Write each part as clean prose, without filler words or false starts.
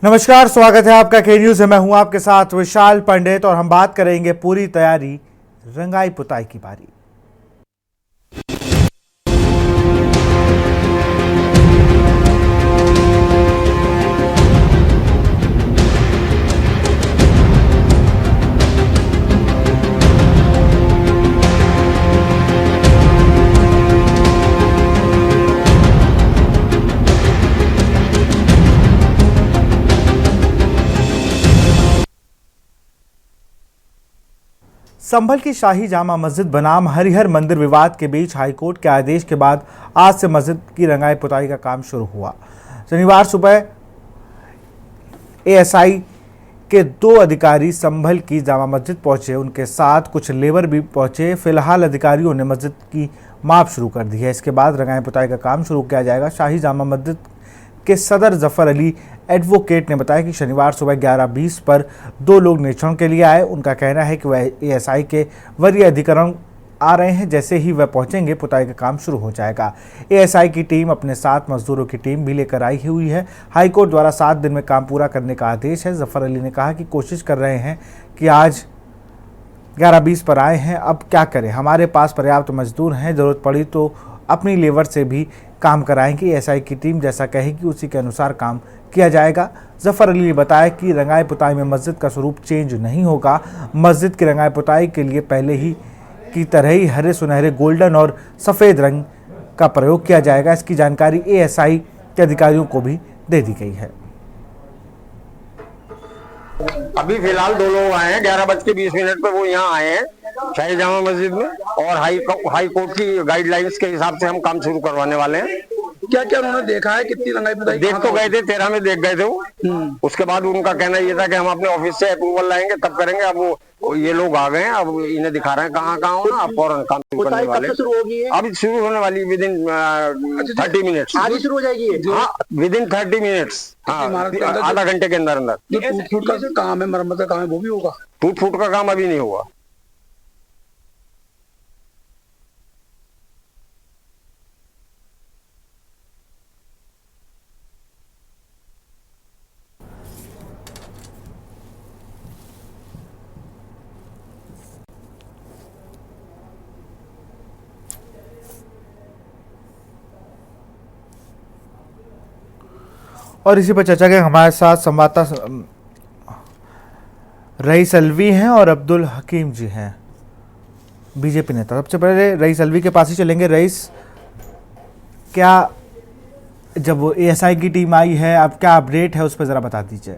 नमस्कार, स्वागत है आपका के न्यूज में। मैं हूं आपके साथ विशाल पंडित और हम बात करेंगे पूरी तैयारी रंगाई पुताई की बारी। संभल की शाही जामा मस्जिद बनाम हरिहर मंदिर विवाद के बीच हाईकोर्ट के आदेश के बाद आज से मस्जिद की रंगाई पुताई का काम शुरू हुआ। शनिवार सुबह एएसआई के 2 अधिकारी संभल की जामा मस्जिद पहुंचे, उनके साथ कुछ लेबर भी पहुंचे। फिलहाल अधिकारियों ने मस्जिद की माप शुरू कर दी है। इसके बाद रंगाई पुताई का काम शुरू किया जाएगा। शाही जामा मस्जिद के सदर जफर अली एडवोकेट ने बताया कि शनिवार सुबह 11:20 पर 2 लोग निरीक्षण के लिए आए। उनका कहना है कि वह एएसआई के वरीय अधिकारी आ रहे हैं। जैसे ही वह पहुंचेंगे पुताई का काम शुरू हो जाएगा। एएसआई की टीम अपने साथ मजदूरों की टीम भी लेकर आई हुई है। हाईकोर्ट द्वारा 7 दिन में काम पूरा करने का आदेश है। जफर अली ने कहा कि कोशिश कर रहे हैं कि आज 11:20 पर आए हैं, अब क्या करें, हमारे पास पर्याप्त मजदूर हैं, जरूरत पड़ी तो अपनी लेबर से भी काम कराएंगे। एएसआई की टीम जैसा कहेगी उसी के अनुसार काम किया जाएगा। जफर अली ने बताया कि रंगाई पुताई में मस्जिद का स्वरूप चेंज नहीं होगा। मस्जिद की रंगाई पुताई के लिए पहले ही की तरह ही हरे, सुनहरे, गोल्डन और सफ़ेद रंग का प्रयोग किया जाएगा। इसकी जानकारी एएसआई के अधिकारियों को भी दे दी गई है। अभी फिलहाल 2 लोग आए हैं 11:20 पे, वो यहाँ आए हैं शाही जामा मस्जिद में और हाई कोर्ट की गाइडलाइंस के हिसाब से हम काम शुरू करवाने वाले हैं। क्या क्या उन्होंने देखा है, कितनी रंगाई पुताई देख तो गए थे, 13 में देख गए थे वो। उसके बाद उनका कहना ये था कि हम अपने ऑफिस से अप्रूवल लाएंगे तब करेंगे। अब वो ये लोग आ गए हैं, अब इन्हें दिखा रहे हैं कहाँ होना, अब फौरन काम शुरू करने वाले। शुरू होगी है? अब शुरू होने वाली विदिन 30 मिनट्स। आज ही शुरू हो जाएगी? हाँ, विदिन 30 मिनट्स। हाँ, आधा घंटे के अंदर अंदर। जो टूट फूट का काम है, मरम्मत का काम है, वो भी होगा? टूट फूट का काम अभी नहीं हुआ। और इसी पर चर्चा के हमारे साथ संवाददाता रईस अलवी हैं और अब्दुल हकीम जी हैं, बीजेपी नेता। सबसे पहले रईस अलवी के पास ही चलेंगे। रईस, क्या जब वो एएसआई की टीम आई है, अब क्या अपडेट है उस पर ज़रा बता दीजिए।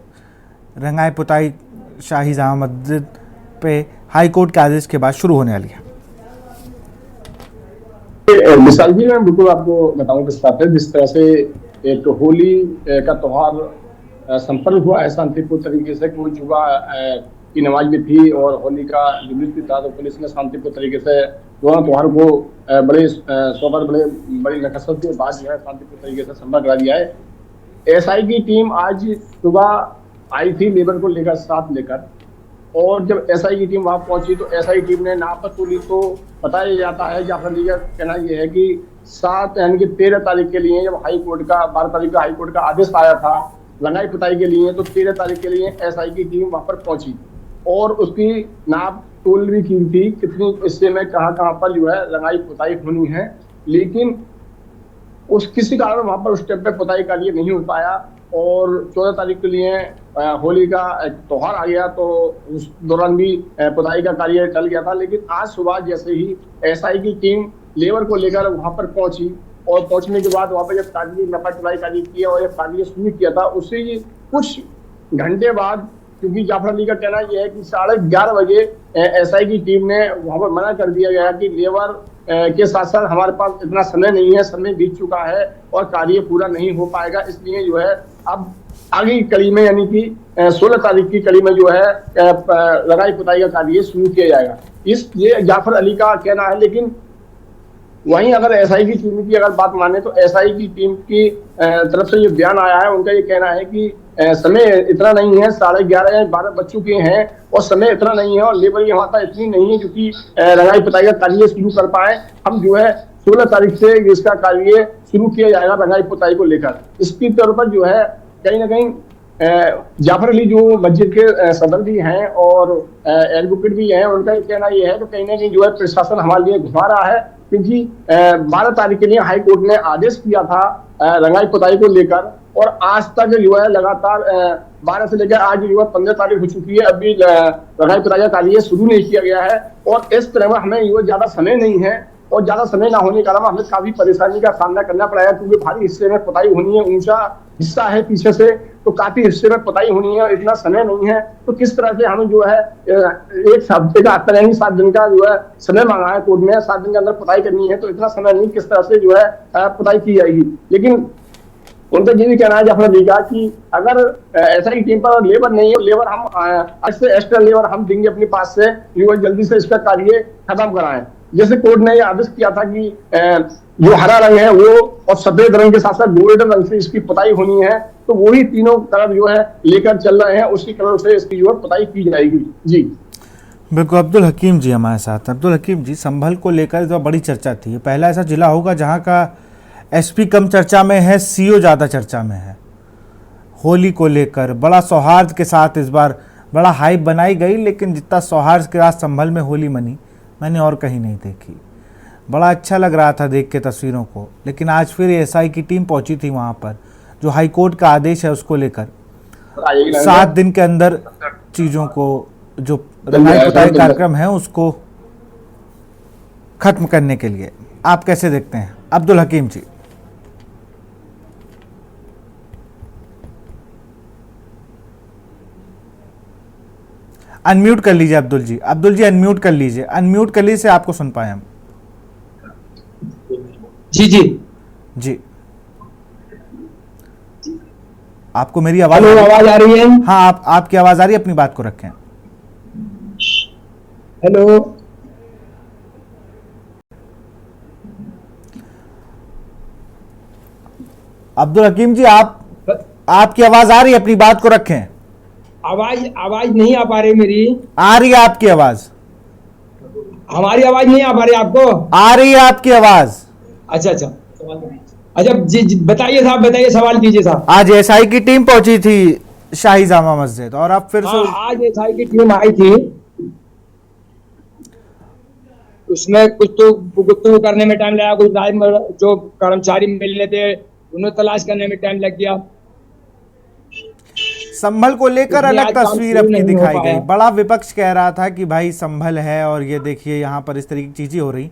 रंगाई पुताई शाही जामा मस्जिद पे हाई कोर्ट के आदेश के बाद शुरू होने वाली है। विशाल जी, मैं बिल्कुल आपको बताऊं किस बात है। जिस तरह से एक होली का त्योहार संपन्न हुआ है शांतिपूर्ण तरीके से, कोई जुमा की नमाज भी थी और होली का जुलूस भी था, तो पुलिस ने शांतिपूर्ण तरीके से दोनों त्योहार को बड़े सोबर बड़ी नकसत के बाद जो है शांतिपूर्ण तरीके से संपन्न करा दिया है। एएसआई की टीम आज सुबह आई थी लेबर को लेकर, साथ लेकर, और जब एसआई की टीम वहां पहुंची तो एसआई टीम ने नाप तोली तो बताया जाता है, जाफर अली का कहना यह है कि 7 यानी कि 13 तारीख के लिए जब हाई कोर्ट का 12 तारीख का हाई कोर्ट का आदेश आया था रंगाई पुताई के लिए, तो 13 तारीख के लिए एसआई की टीम वहां पर पहुंची और उसकी नाप तोल भी की थी कितनी हिस्से में कहाँ पर जो है रंगाई पुताई होनी है। लेकिन उस किसी कारण वहां पर उस टाइम पे पुताई कार्य नहीं हो पाया और 14 तारीख के लिए होली का त्योहार आ गया, तो उस दौरान भी पुताई का कार्य टल गया था। लेकिन आज सुबह जैसे ही एसआई की टीम लेबर को लेकर वहां पर पहुंची और पहुंचने के बाद वहां पर जब कार्य नफा चुराई कार्य किया और जब कार्य शुरू किया था, उससे कुछ घंटे बाद, क्योंकि जाफर अली का कहना यह है कि 11:30 बजे एसआई की टीम ने वहां पर मना कर दिया गया कि लेबर के साथ साथ हमारे पास इतना समय नहीं है, समय बीत चुका है और कार्य पूरा नहीं हो पाएगा, इसलिए जो है अब आगे की कड़ी में यानी कि 16 तारीख की कड़ी में जो है रंगाई पुताई का कार्य शुरू किया जाएगा, ये जाफर अली का कहना है। लेकिन वहीं अगर एसआई की टीम की अगर बात माने तो एसआई की टीम की तरफ से ये बयान आया है, उनका ये कहना है कि समय इतना नहीं है, 11:30 या 12 बज चुके हैं और समय इतना नहीं है और लेबर यहाँ पर इतनी नहीं है क्योंकि रंगाई पुताई का कार्य शुरू कर पाए। हम जो है 16 तारीख से इसका कार्य शुरू किया जाएगा रंगाई पुताई को लेकर। इसकी तौर पर जो है कहीं ना कहीं जाफर अली जो मस्जिद के सदर भी हैं और एडवोकेट भी हैं, उनका कहना यह है कि कहीं ना कहीं जो है प्रशासन हमारे लिए घुमा रहा है, क्योंकि 12 तारीख के लिए हाई कोर्ट ने आदेश किया था रंगाई पुताई को लेकर, और आज तक जो है लगातार 12 से लेकर आज जो है 15 तारीख हो चुकी है, अभी रंगाई पुताई का कार्य शुरू नहीं किया गया है। और इस तरह में हमें जो ज्यादा समय नहीं है, और ज्यादा समय ना होने के कारण हमें काफी परेशानी का सामना करना पड़ा है, क्योंकि भारी हिस्से में पुताई होनी है, ऊंचा हिस्सा है पीछे से, तो काफी हिस्से में पुताई होनी है, इतना समय नहीं है। तो किस तरह से हमें जो है एक हफ्ते का 7 दिन का जो है समय मांगा है कोर्ट में, 7 दिन के अंदर पुताई करनी है, तो इतना समय नहीं, किस तरह से जो है पुताई की जाएगी। लेकिन उनका ये भी कहना है जाफर अली का कि अगर ऐसा ही टीम पर लेबर नहीं है, लेबर हम आज से एक्स्ट्रा लेबर हम देंगे अपने पास से, जो जल्दी से इसका कार्य खत्म कराएं। जैसे कोर्ट ने यह आदेश किया था कि जो हरा रंग है वो और सफेद रंग के साथ साथ गोल्डन रंग से इसकी पुताई होनी है, तो वही तीनों कलर जो है लेकर चल रहे हैं, उसी कलर से इसकी जो है पुताई की जाएगी। जी बिल्कुल। अब्दुल हकीम जी हमारे साथ। अब्दुल हकीम जी, संभल को लेकर जो बड़ी चर्चा थी, पहला ऐसा जिला होगा जहां का एसपी कम चर्चा में है, सीओ ज़्यादा चर्चा में है। होली को लेकर बड़ा सौहार्द के साथ इस बार बड़ा हाइप बनाई गई, लेकिन जितना सौहार्द के साथ संभल में होली मनी मैंने और कहीं नहीं देखी। बड़ा अच्छा लग रहा था देख के तस्वीरों को, लेकिन आज फिर एसआई की टीम पहुंची थी वहां पर, जो हाई कोर्ट का आदेश है उसको लेकर 7 दिन के अंदर चीज़ों को, जो रंगाई पुताई कार्यक्रम है उसको खत्म करने के लिए। आप कैसे देखते हैं अब्दुल हकीम जी? अनम्यूट कर लीजिए अब्दुल जी। अब्दुल जी अनम्यूट कर लीजिए, अनम्यूट कर लीजिए, आपको सुन पाए हम। जी जी जी, आपको मेरी आवाज आवाज आ रही है? हाँ, आपकी आवाज आ रही है, अपनी बात को रखें। हेलो, अब्दुल हकीम जी, आपकी आवाज आ रही है, अपनी बात को रखें। आवाज नहीं आ पा रही मेरी? आ रही है आपकी आवाज। हमारी आवाज नहीं आ पा रही आपको? आ रही है आपकी आवाज। अच्छा अच्छा अच्छा, जी बताइए साहब, बताइए, सवाल कीजिए साहब। आज एसआई की टीम पहुंची थी शाही जामा मस्जिद, और अब फिर से आज एसआई की टीम आई थी, उसमें कुछ तो गुफ्तगू करने में टाइम लगा, कुछ जो कर्मचारी मिलने थे उन्हें तलाश करने में टाइम लग गया। संभल को लेकर अलग तस्वीर अपनी दिखाई गई। बड़ा विपक्ष कह रहा था कि भाई संभल है और ये देखिए यहाँ पर इस तरीके की चीजें हो रही,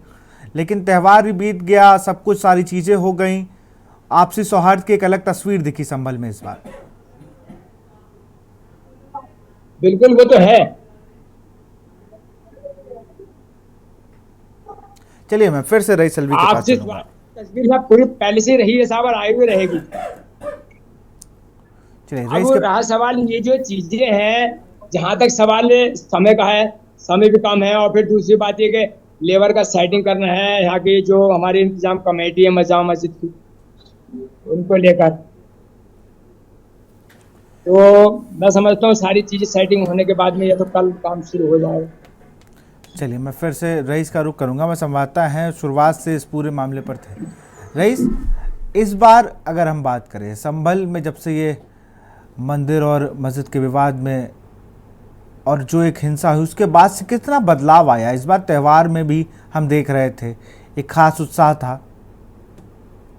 लेकिन त्यौहार भी बीत गया, सब कुछ सारी चीजें हो गई, आपसी सौहार्द की एक अलग तस्वीर दिखी संभल में इस बार। बिल्कुल, वो तो है। चलिए मैं फिर से रईस अलवी के पास चलूंगा। तस्वीर पूरी पहले से रही है साहब, और आई हुई रहेगी। अब रहा सवाल, ये जो चीजें हैं, जहां तक सवाल समय का है, समय भी कम है, और फिर दूसरी बात ये कि लेबर का सेटिंग करना है, यहाँ की जो हमारी इंतजाम कमेटी है जामा मस्जिद की, उनको लेकर, तो मैं समझता हूँ सारी चीजें सेटिंग होने के बाद में ये तो कल काम शुरू हो जाएगा। चलिए मैं फिर से रईस का रुख करूंगा। मैं संवाददाता हैं, शुरुआत से इस पूरे मामले पर थे। रईस, इस बार अगर हम बात करें संभल में, जब से ये मंदिर और मस्जिद के विवाद में और जो एक हिंसा हुई, उसके बाद से कितना बदलाव आया? इस बार त्यौहार में भी हम देख रहे थे एक खास उत्साह था।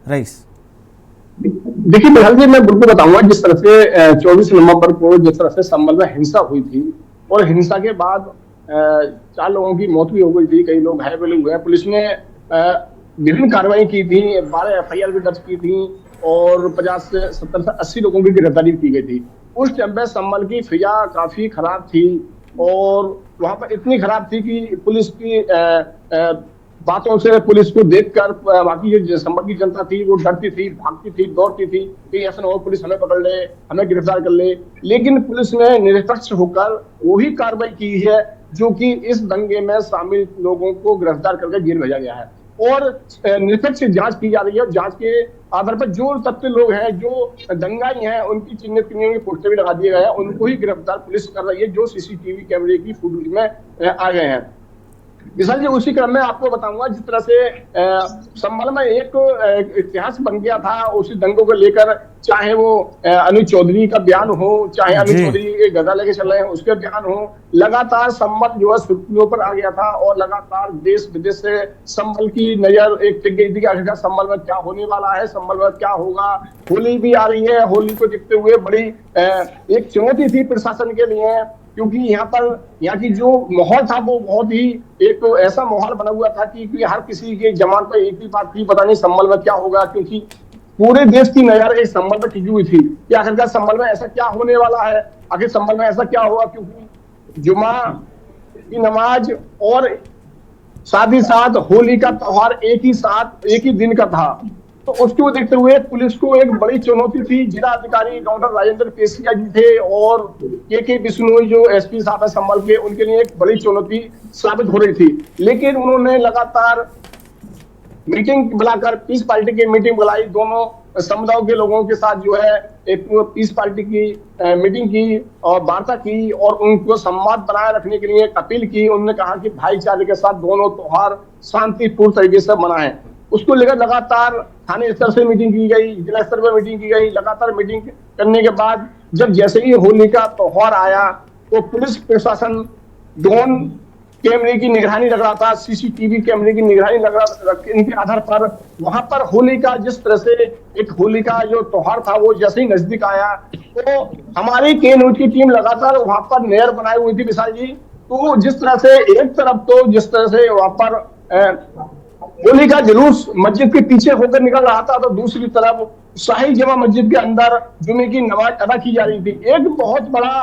रईस देखिए बिहार जी, मैं बिल्कुल बताऊंगा, जिस तरह से 24 नवंबर को जिस तरह से संभल में हिंसा हुई थी, और हिंसा के बाद 4 लोगों की मौत भी हो गई थी, कई लोग घायल भी हुए। पुलिस ने विभिन्न कार्रवाई की थी, 12 FIR भी दर्ज की थी, और 50 से 70 से 80 लोगों की गिरफ्तारी की गई थी। उस टाइम पे संभल की फिजा काफी खराब थी, और वहां पर इतनी खराब थी कि पुलिस की बातों से, पुलिस को देखकर बाकी जो संभल की जनता थी वो डरती थी, भागती थी, दौड़ती थी कि ऐसा ना हो पुलिस हमें पकड़ ले, हमें गिरफ्तार कर ले। लेकिन पुलिस ने निष्पक्ष होकर वही कार्रवाई की है जो कि इस दंगे में शामिल लोगों को गिरफ्तार करके जेल भेजा गया है, और निष्पक्ष जांच की जा रही है। जांच के आधार पर जो तथ्य लोग हैं, जो दंगाई हैं, उनकी चिन्हित करने के पोस्टर भी लगा दिए गए हैं, उनको ही गिरफ्तार पुलिस कर रही है, जो CCTV कैमरे की फुटेज में आ गए हैं। विशाल जी, उसी क्रम में आपको बताऊंगा जिस तरह से संभल में एक इतिहास बन गया था उसी दंगों को लेकर, चाहे वो अनुज चौधरी का बयान हो, चाहे अनुज जी। चौधरी के गदा लेके चल रहे हैं उसके बयान हो, लगातार संभल जो है सुर्खियों पर आ गया था और लगातार देश विदेश से संभल की नजर एक टिक गई थी कि आखिरकार संभल में क्या होने वाला है, संभल में क्या होगा। होली भी आ रही है, होली को देखते हुए बड़ी एक चुनौती थी प्रशासन के लिए, क्योंकि यहाँ की जो माहौल था वो बहुत ही एक ऐसा माहौल बना हुआ था कि हर किसी के जमान पर एक ही बात थी, पता नहीं संभल में क्या होगा, क्योंकि पूरे देश की नजर एक संभल पर टिकी हुई थी कि आखिरकार संभल में ऐसा क्या होने वाला है, आखिर संभल में ऐसा क्या होगा, क्योंकि जुमा की नमाज और साथ ही साथ होली का त्योहार एक ही दिन का था। तो उसको देखते हुए पुलिस को एक बड़ी चुनौती थी। जिला अधिकारी डॉक्टर राजेंद्र पेशिया जी थे और के बिश्नोई जो एसपी साहब है संभल के, उनके लिए एक बड़ी चुनौती साबित हो रही थी। लेकिन उन्होंने लगातार मीटिंग बुलाकर, पीस पार्टी की मीटिंग बुलाई, दोनों समुदायों के लोगों के साथ जो है एक पीस पार्टी की मीटिंग की और वार्ता की और उनको संवाद बनाए रखने के लिए एक अपील की। उन्होंने कहा कि भाईचारे के साथ दोनों त्योहार शांतिपूर्ण तरीके से मनाएं। उसको लेकर लगातार थाने स्तर से मीटिंग की गई, जिला स्तर पर मीटिंग की गई। लगातार मीटिंग करने के बाद जब जैसे ही होली का त्योहार आया तो पुलिस प्रशासन ड्रोन कैमरे की निगरानी लग रहा था, सीसीटीवी कैमरे की निगरानी लग रहा, इनके आधार पर वहां पर होली का जिस तरह से एक होली का जो त्योहार था वो जैसे ही नजदीक आया तो हमारी के न्यूज की टीम लगातार वहां पर नहर बनाई हुई थी विशाल जी। तो जिस तरह से एक तरफ तो जिस तरह से वहां पर होली का जुलूस मस्जिद के पीछे होकर निकल रहा था, तो दूसरी तरफ शाही जमा मस्जिद के अंदर जुमे की नमाज अदा की जा रही थी। एक बहुत बड़ा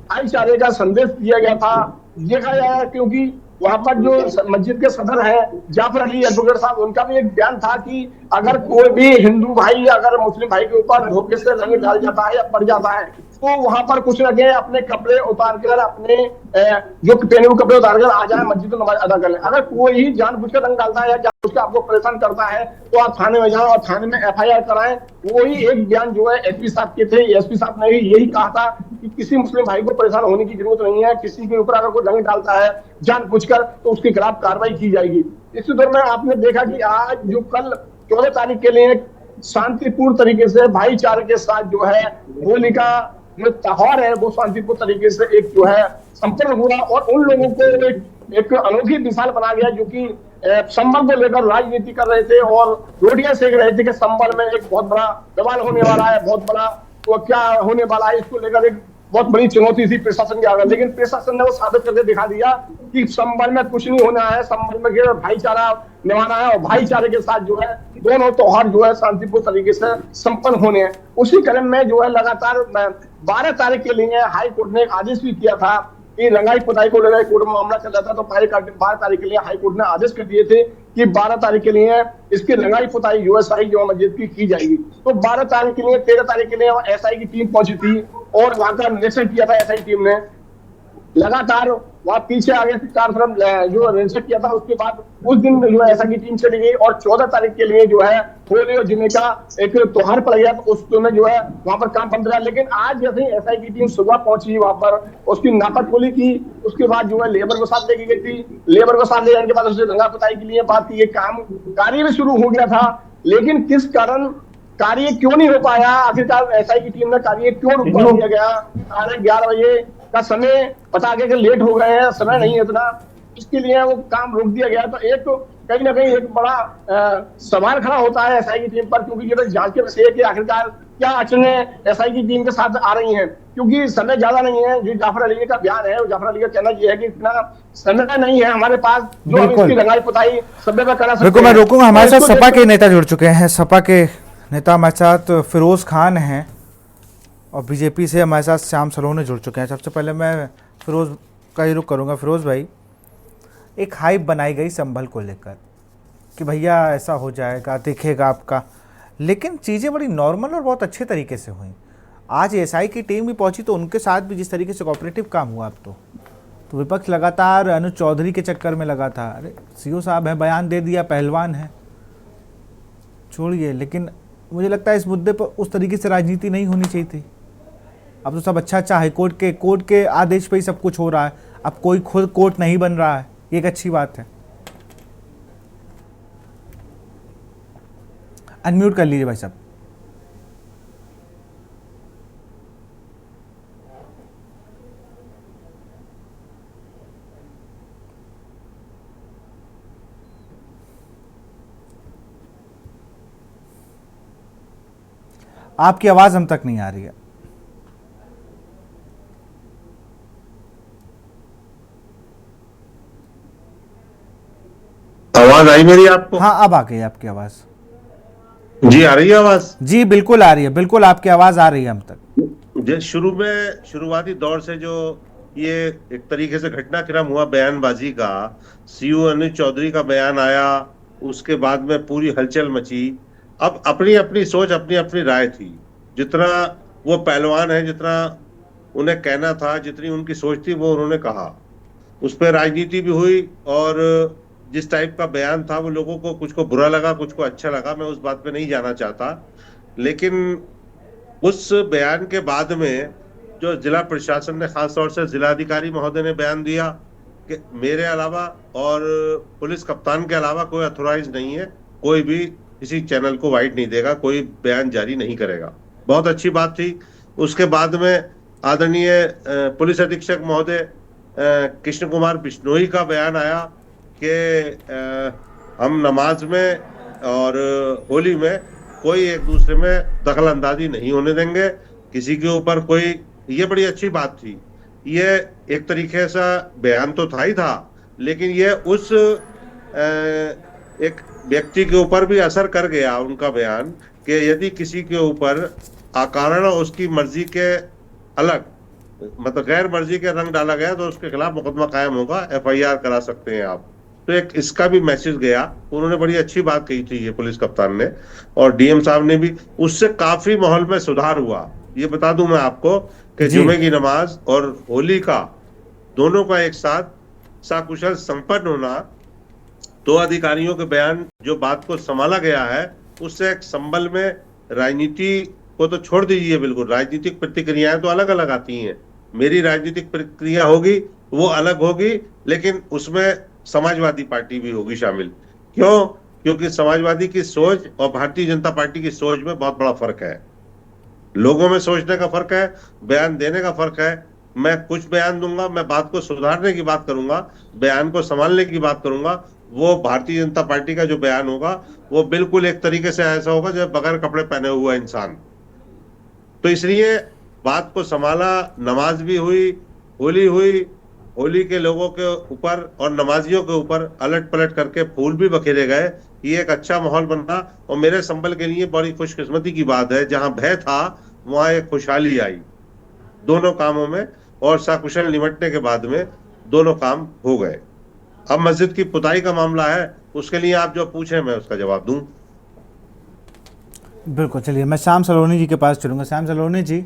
भाईचारे का संदेश दिया गया था, देखा जाए, क्योंकि वहां पर जो मस्जिद के सदर है जाफर अली एडवोकेट साहब, उनका भी एक बयान था कि अगर कोई भी हिंदू भाई अगर मुस्लिम भाई के ऊपर धोखे से रंग डाल जाता है या पड़ जाता है तो वहां पर कुछ लगे अपने कपड़े उतार कर, अपने जो पहने हुए कपड़े उतार कर आ जाए, मस्जिद में नमाज अदा कर ले। अगर कोई ही जानबूझकर रंग डालता है या जानबूझकर आपको परेशान करता है तो आप थाने में जाओ और थाने में FIR कराएं। वही एक बयान जो है SP साहब के थे, SP साहब ने यही कहा था कि किसी मुस्लिम भाई को परेशान होने की जरूरत नहीं है, किसी के ऊपर अगर कोई रंग डालता है जानबूझकर तो उसके खिलाफ कार्रवाई की जाएगी। इसी दौरान आपने देखा कि आज जो कल 14 तारीख के लिए शांतिपूर्ण तरीके से भाईचारे के साथ जो है होली का जो त्योहार है वो शांतिपूर्ण तरीके से एक जो है संपन्न हुआ और उन लोगों को एक अनोखी मिसाल बना गया जो कि संभल को लेकर राजनीति कर रहे थे और रोटियां सेक रहे थे कि संभल में एक बहुत बड़ा बवाल होने वाला है, बहुत बड़ा वो क्या होने वाला है, इसको लेकर एक बहुत बड़ी चुनौती थी प्रशासन के आगे। लेकिन प्रशासन ने वो साबित करके दिखा दिया कि संभल में कुछ नहीं होना है, संभल में केवल भाईचारा निभाना है और भाईचारे के साथ जो है दोनों त्योहार जो है शांतिपूर्ण तरीके से संपन्न होने हैं। उसी क्रम में जो है लगातार 12 तारीख के लिए हाई कोर्ट ने एक आदेश भी किया था कि रंगाई पुताई को लेकर कोर्ट में मामला चल रहा था, तो 12 तारीख के लिए हाई कोर्ट ने आदेश कर दिए थे कि 12 तारीख के लिए इसकी रंगाई पुताई जो है शाही जमा मस्जिद की जाएगी। तो 12 तारीख के लिए 13 तारीख के लिए SI की टीम पहुंची थी और वहां का निरीक्षण किया था SI टीम ने। लगातार वहां पीछे आगे चार तरफ जो निरीक्षण किया था, उसके बाद उस दिन जो है SI की टीम चली गई और 14 तारीख के लिए जो है होली और जुमे का एक त्योहार पड़ गया, तो उस में जो है वहां पर काम बंद रहा। लेकिन आज जैसे ही SI की टीम सुबह पहुंची वहां पर, उसकी नापाखोली की, उसके बाद जो है लेबर को साथ लेके गई थी। लेबर को साथ ले जाने के बाद उससे रंगा पुताई के लिए बात की, कार्य भी शुरू हो गया था। लेकिन किस कारण कार्य क्यों नहीं हो पाया, आखिरकार SI की टीम ने कार्य क्यों रुकवा दिया गया, 11 बजे का समय बता के लेट हो गए हैं, समय नहीं है इतना, इसके लिए वो काम रोक दिया गया। तो एक कहीं ना कहीं एक बड़ा सवाल खड़ा होता है SI की टीम पर, क्योंकि ये तो जांच के विषय है कि आखिरकार क्या अड़चनें SI की टीम के साथ आ रही हैं, क्योंकि समय ज्यादा नहीं है। जो जाफर अली का बयान है, जाफर अली का कहना यह है कि इतना समय नहीं है हमारे पास जो हम इसकी रंगाई पुताई सभ्य में करा सकते हैं। बिल्कुल, मैं रोकूंगा। हमारे साथ सपा के नेता जुड़ चुके हैं, सपा के नेता हमारे साथ फिरोज खान हैं और बीजेपी से हमारे साथ श्याम सलोने जुड़ चुके हैं। सबसे पहले मैं फिरोज का ही रुख करूँगा। फिरोज भाई, एक हाइप बनाई गई संभल को लेकर कि भैया ऐसा हो जाएगा, दिखेगा आपका, लेकिन चीज़ें बड़ी नॉर्मल और बहुत अच्छे तरीके से हुई। आज SI की टीम भी पहुंची तो उनके साथ भी जिस तरीके से कोऑपरेटिव काम हुआ अब तो विपक्ष लगातार अनुज चौधरी के चक्कर में लगा था। अरे CO साहब है, बयान दे दिया, पहलवान है, छोड़िए। लेकिन मुझे लगता है इस मुद्दे पर उस तरीके से राजनीति नहीं होनी चाहिए थी। अब तो सब अच्छा हाईकोर्ट के आदेश पे ही सब कुछ हो रहा है। अब कोई खुद कोर्ट नहीं बन रहा है, ये एक अच्छी बात है। अनम्यूट कर लीजिए भाई साहब। आपकी आवाज हम तक नहीं आ रही है। आवाज आई मेरी आपको? हाँ, अब आ गई आपकी आवाज। जी आ रही है आवाज? जी बिल्कुल आ रही है, बिल्कुल आपकी आवाज आ रही है हम तक। शुरुआती दौर से जो ये एक तरीके से घटनाक्रम हुआ बयानबाजी का, सीयू अनिल चौधरी का बयान आया, उसके बाद में पूरी हलचल मची। अब अपनी अपनी सोच, अपनी अपनी राय थी। जितना वो पहलवान है, जितना उन्हें कहना था, जितनी उनकी सोच थी, वो उन्होंने कहा। उस पर राजनीति भी हुई और जिस टाइप का बयान था वो लोगों को, कुछ को बुरा लगा, कुछ को अच्छा लगा। मैं उस बात पे नहीं जाना चाहता, लेकिन उस बयान के बाद में जो जिला प्रशासन ने, खासतौर से जिलाधिकारी महोदय ने बयान दिया कि मेरे अलावा और पुलिस कप्तान के अलावा कोई अथॉराइज नहीं है, कोई भी किसी चैनल को वाइट नहीं देगा, कोई बयान जारी नहीं करेगा। बहुत अच्छी बात थी। उसके बाद में आदरणीय पुलिस अधीक्षक महोदय कृष्ण कुमार बिश्नोई का बयान आया कि हम नमाज में और होली में कोई एक दूसरे में दखल अंदाजी नहीं होने देंगे, किसी के ऊपर कोई। ये बड़ी अच्छी बात थी। ये एक तरीके से बयान तो था ही था, लेकिन ये उस एक व्यक्ति के ऊपर भी असर कर गया उनका बयान कि यदि किसी के ऊपर अकारण उसकी मर्जी के अलग, मतलब गैर मर्जी के रंग डाला गया, तो उसके खिलाफ मुकदमा कायम होगा, FIR करा सकते हैं आप। तो एक इसका भी मैसेज गया। उन्होंने बड़ी अच्छी बात कही थी ये पुलिस कप्तान ने, और DM साहब ने भी। उससे काफी माहौल में सुधार हुआ। ये बता दूं मैं आपको कि जुमे की नमाज और होली का दोनों का एक साथ सकुशल संपन्न होना, 2 अधिकारियों के बयान जो बात को संभाला गया है, उससे एक संबल में राजनीति को तो छोड़ दीजिए, बिल्कुल राजनीतिक प्रतिक्रियाएं तो अलग अलग आती हैं। मेरी राजनीतिक प्रतिक्रिया होगी वो अलग होगी, लेकिन उसमें समाजवादी पार्टी भी होगी शामिल। क्यों? क्योंकि समाजवादी की सोच और भारतीय जनता पार्टी की सोच में बहुत बड़ा फर्क है। लोगों में सोचने का फर्क है, बयान देने का फर्क है। मैं कुछ बयान दूंगा, मैं बात को सुधारने की बात करूंगा, बयान को संभालने की बात करूंगा। वो भारतीय जनता पार्टी का जो बयान होगा वो बिल्कुल एक तरीके से ऐसा होगा जब बगैर कपड़े पहने हुआ इंसान। तो इसलिए बात को संभाला, नमाज भी हुई, होली हुई, होली के लोगों के ऊपर और नमाजियों के ऊपर अलट पलट करके फूल भी बखेरे गए। ये एक अच्छा माहौल बना, और मेरे संबल के लिए बड़ी खुशकिस्मती की बात है, जहां भय था वहां एक खुशहाली आई दोनों कामों में, और सकुशल निपटने के बाद में दोनों काम हो गए। अब मस्जिद की पुताई का मामला है, उसके लिए आप जो पूछे मैं उसका जवाब दूं। बिल्कुल, चलिए मैं श्याम सलोनी जी के पास चलूंगा। श्याम सलोनी जी,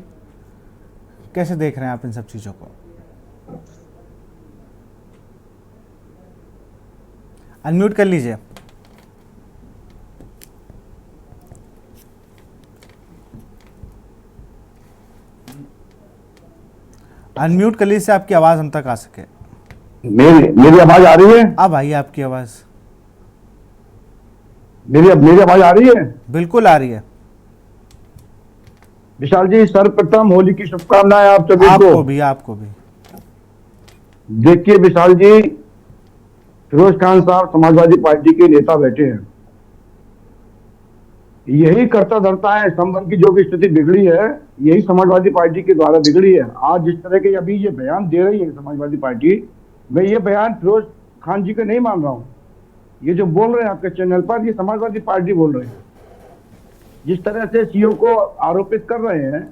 कैसे देख रहे हैं आप इन सब चीज़ों को? अनम्यूट कर लीजिए। अनम्यूट कर लीजिए से आपकी आवाज हम तक आ सके। मेरी आवाज आ रही है? अब आई आपकी आवाज। मेरी आवाज आ रही है? बिल्कुल आ रही है। विशाल जी, सर्वप्रथम होली की शुभकामनाएं आप सभी को। आपको भी। देखिए विशाल जी, फिरोज खान साहब समाजवादी पार्टी के नेता बैठे हैं। यही करता धरता है, संबल की जो भी स्थिति बिगड़ी है यही समाजवादी पार्टी के द्वारा बिगड़ी है। आज जिस तरह के अभी ये बयान दे रही है समाजवादी पार्टी, मैं ये बयान फिरोज खान जी के नहीं मान रहा हूँ। ये जो बोल रहे हैं आपके चैनल पर, ये समाजवादी पार्टी बोल रहे हैं। जिस तरह से सीओ को आरोपित कर रहे हैं,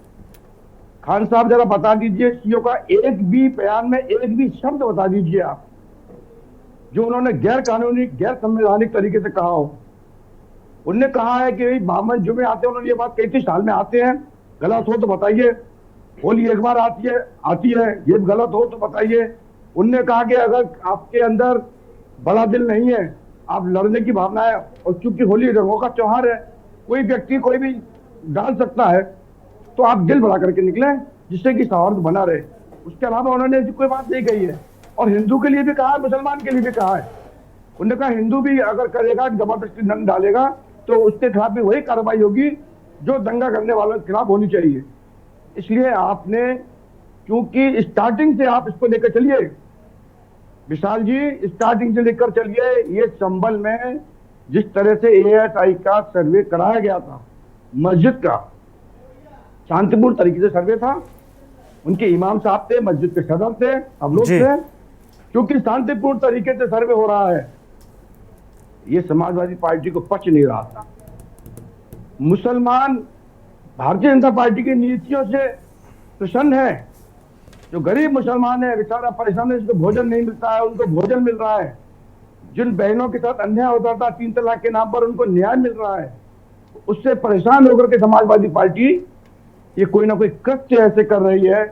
खान साहब जरा बता दीजिए सीओ का एक भी बयान में एक भी शब्द बता दीजिए आप जो उन्होंने गैर कानूनी, गैर संवैधानिक तरीके से कहा हो। उन्होंने कहा है कि बामन जुमे आते हैं, उन्होंने ये बात कही थी, साल में आते हैं, गलत हो तो बताइए। होली एक बार आती है, ये गलत हो तो बताइए। उनने कहा कि अगर आपके अंदर बड़ा दिल नहीं है, आप लड़ने की भावना है, और चूंकि होली रंगों का त्योहार है, कोई व्यक्ति कोई भी डाल सकता है, तो आप दिल बढ़ा करके निकले जिससे कि सौहार्द बना रहे। उसके अलावा उन्होंने कोई बात नहीं कही है। और हिंदू के लिए भी कहा है, मुसलमान के लिए भी कहा है। उन्होंने कहा हिंदू भी अगर करेगा, जबरदस्ती नंग डालेगा तो उसके खिलाफ भी वही कार्रवाई होगी जो दंगा करने वालों के खिलाफ होनी चाहिए। इसलिए आपने, क्योंकि स्टार्टिंग से आप इसको लेकर चलिए विशाल जी, स्टार्टिंग से लेकर चलिए। ये संभल में जिस तरह से ASI का सर्वे कराया गया था, मस्जिद का शांतिपूर्ण तरीके से सर्वे था, उनके इमाम साहब थे, मस्जिद के सदर थे, हम लोग थे, क्योंकि शांतिपूर्ण तरीके से सर्वे हो रहा है। ये समाजवादी पार्टी को पच नहीं रहा था। मुसलमान भारतीय जनता पार्टी की नीतियों से प्रसन्न है। जो गरीब मुसलमान है बेचारा परेशान है, जिसको भोजन नहीं मिलता है, उनको भोजन मिल रहा है। जिन बहनों के साथ अन्याय होता था 3 तलाक के नाम पर, उनको न्याय मिल रहा है। उससे परेशान होकर के समाजवादी पार्टी ये कोई ना कोई कृत्य ऐसे कर रही है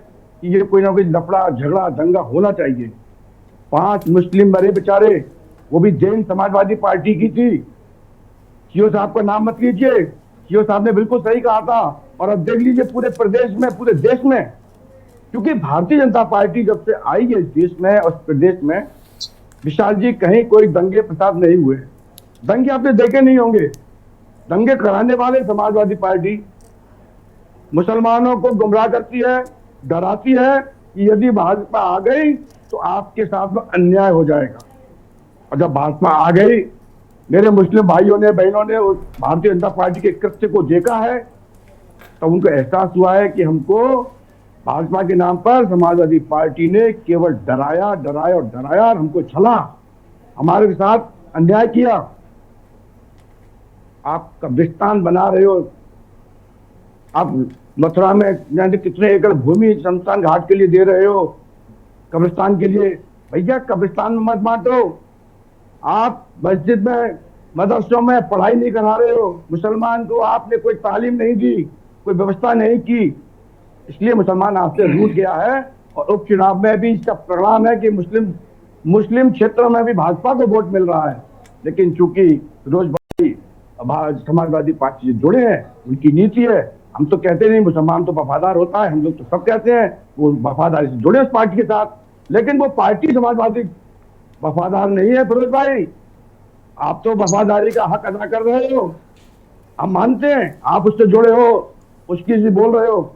कि ये कोई ना कोई लफड़ा झगड़ा दंगा होना चाहिए। 5 मुस्लिम मरे बेचारे, वो भी जैन समाजवादी पार्टी की थी। सीओ साहब का नाम मत लीजिए, सीओ साहब ने बिल्कुल सही कहा था। और अब देख लीजिए पूरे प्रदेश में, पूरे देश में, क्योंकि भारतीय जनता पार्टी जब से आई है इस देश में और प्रदेश में, विशाल जी, कहीं कोई दंगे फसाद नहीं हुए। दंगे आपने देखे नहीं होंगे। दंगे कराने वाले समाजवादी पार्टी मुसलमानों को गुमराह करती है, डराती है कि यदि भाजपा आ गई तो आपके साथ में अन्याय हो जाएगा। और जब भाजपा आ गई, मेरे मुस्लिम भाइयों ने, बहनों ने उस भारतीय जनता पार्टी के कृत्य को देखा है, तो उनको एहसास हुआ है कि हमको भाजपा के नाम पर समाजवादी पार्टी ने केवल डराया, डराया और डराया, और हमको छला, हमारे साथ अन्याय किया। आप कब्रिस्तान बना रहे हो, आप मथुरा में कितने एकड़ भूमि शमशान घाट के लिए दे रहे हो, कब्रिस्तान के लिए। भैया कब्रिस्तान में मत बांटो। आप मस्जिद में, मदरसों में पढ़ाई नहीं करा रहे हो मुसलमान को, आपने कोई तालीम नहीं दी, कोई व्यवस्था नहीं की, इसलिए मुसलमान आपसे रूठ गया है। और उपचुनाव में भी इसका परिणाम है कि मुस्लिम क्षेत्रों में भी भाजपा को वोट मिल रहा है। लेकिन चूंकि फिरोज भाई समाजवादी पार्टी से जुड़े हैं, उनकी नीति है। हम तो कहते नहीं मुसलमान तो वफादार होता है, हम लोग तो सब कहते हैं वो वफादारी से जुड़े उस पार्टी के साथ, लेकिन वो पार्टी समाजवादी वफादार नहीं है। फिरोज भाई, आप तो वफादारी का हक अदा कर रहे हो, हम मानते हैं, आप उससे जुड़े हो, उसकी से बोल रहे हो,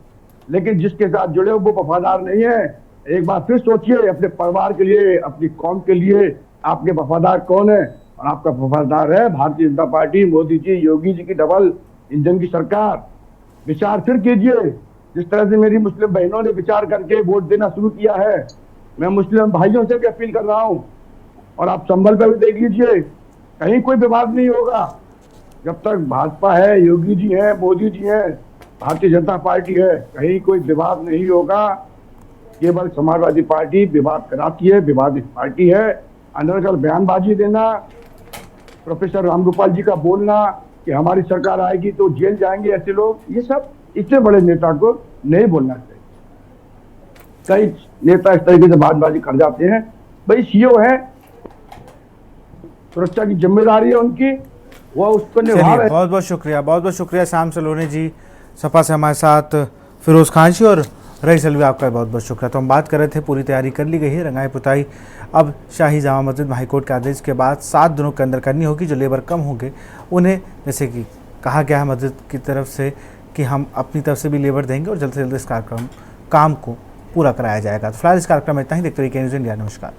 लेकिन जिसके साथ जुड़े हो वो वफादार नहीं है। एक बार फिर सोचिए, अपने परिवार के लिए, अपनी कौम के लिए आपके वफादार कौन है? और आपका वफादार है भारतीय जनता पार्टी, मोदी जी, योगी जी की डबल इंजन की सरकार। विचार फिर कीजिए, जिस तरह से मेरी मुस्लिम बहनों ने विचार करके वोट देना शुरू किया है, मैं मुस्लिम भाइयों से भी अपील कर रहा हूं। और आप संभल पर भी देख लीजिए, कहीं कोई विवाद नहीं होगा जब तक भाजपा है, योगी जी है, मोदी जी है, भारतीय जनता पार्टी है, कहीं कोई विवाद नहीं होगा। केवल समाजवादी पार्टी विवाद कराती है, विवादित पार्टी है। अनर्गल बयानबाजी देना, प्रोफेसर रामगोपाल जी का बोलना कि हमारी सरकार आएगी तो जेल जाएंगे ऐसे लोग, ये सब इतने बड़े नेता को नहीं बोलना चाहिए। कई नेता इस तरीके से बयानबाजी कर जाते हैं। भाई सीओ है, सुरक्षा की जिम्मेदारी है उनकी, वो उसको निभा रहे। बहुत बहुत शुक्रिया श्याम सलोनी जी, सपा से हमारे साथ फिरोज खान जी, और रईस अलवी आपका बहुत बहुत शुक्रिया। तो हम बात कर रहे थे, पूरी तैयारी कर ली गई है, रंगाई पुताई अब शाही जामा मस्जिद में हाईकोर्ट के आदेश के बाद 7 दिनों के अंदर करनी होगी। जो लेबर कम होंगे उन्हें, जैसे कि कहा गया है मस्जिद की तरफ से कि हम अपनी तरफ से भी लेबर देंगे और जल्द से जल्द इस काम को पूरा कराया जाएगा। तो फिलहाल इस कार्यक्रम में इतना ही। देखते रहिए के न्यूज़ इंडिया। नमस्कार।